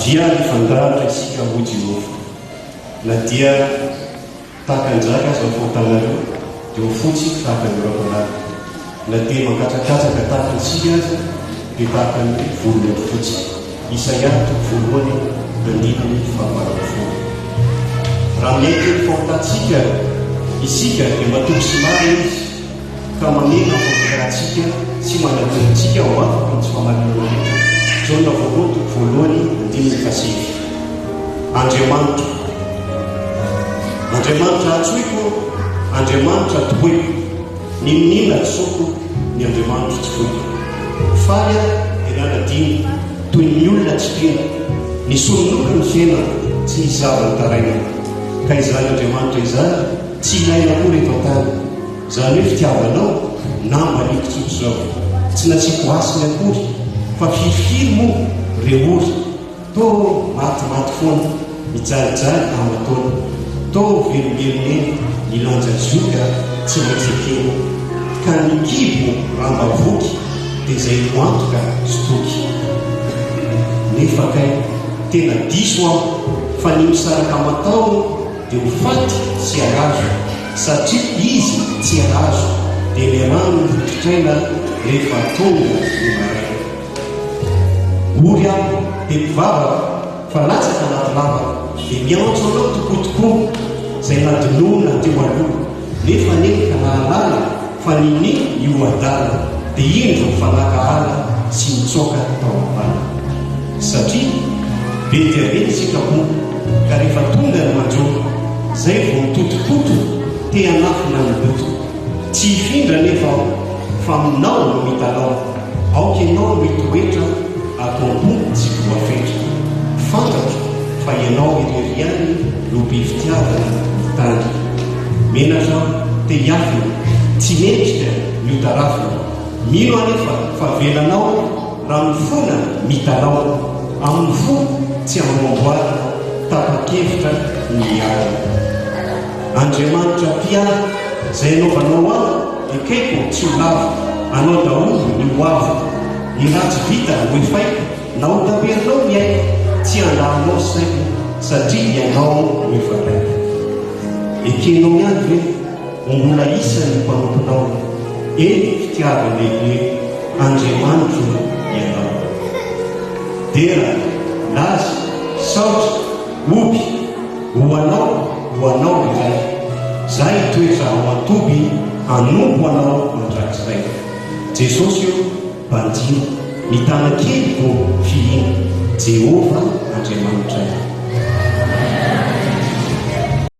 avia ny fandaratra isika ho Jehova na dia takanjaka azy afotanareo dia ho fotsy tahaka ny rapanary na dia mankatrakataka tahaka isika azy dia tahaka ny volony fotsy Isaia voalohany andininy fahavarafolo raha mety ny fahitatsika isika dia matoky sy mary izy ka mamena fahitaratsika sy manatontsika ho afaka ny tsy famarinana rehetra Jona voalohany andininy fasivy Andriamanitra atsoiko Andriamanitra tokoiko ninina tsoko ny Andriamanitra tsy foiko faly iranadiny toy ny olona tsy tena ny solonoko ny fiaina tsy nizavany taraina ka izany Andriamanitra izany tsy ilaina koa rehefa tany zany hoe fitiavanao nambaniko tsoko zao tsy natsiko asiny akory fa fifiry moa reory to matimaty foana mijalijaly amatona to velombeloneny nilanjazioka tsy maitsekeny ka nikibo rambavoky dia zay moantoka stoky nefa kay tena diso aho fa ny misaraka matao dia ho faty sy arazo satria izy tsy arazo dia miarano ny vokitraina rehefa tonga ny maraina ory aho dia mpivavaka fa latsaka anaty lavaka dia miantso anao tokotokoa zay nadinoana teo aloha nefa nenika nahalala fa nini io adala dia iny zao fanaka ala sy mitsoka tao ambana satria be dia be sikapo ka rehefa tonga ny manjoro zay vao mitotopoto te anafina ny loto tsy hifindra nefa fa aminao no mitalao aoka ianao mitoetra atompo tsy voafetra fantatro fa ianao ireriany no befitiavana tany menatra te hiafina tsy mendrika miotarafina mino anefa fa velanao raha mifona mitalao amin'ny fo tsy amamboara tapa-kevitra miarina Andriamanitra piara zay anaovanao aho ekaiko tsy ho lava anao daholo ny hoavo ny ratsy vita hoefai na ho taperinao miaiko tsy andahanao saiko satria ianao no efa raika ekenao ihany ve ombola isany mpanomponao eny fitiavana lehibe Andriamanitra ianao dera lazy saotra oby hoanao iray zay toetra ho atoby hanombo anao mandrakiray Jesosy io banjina ny tana kelyko fihina Jehova Andriamanitra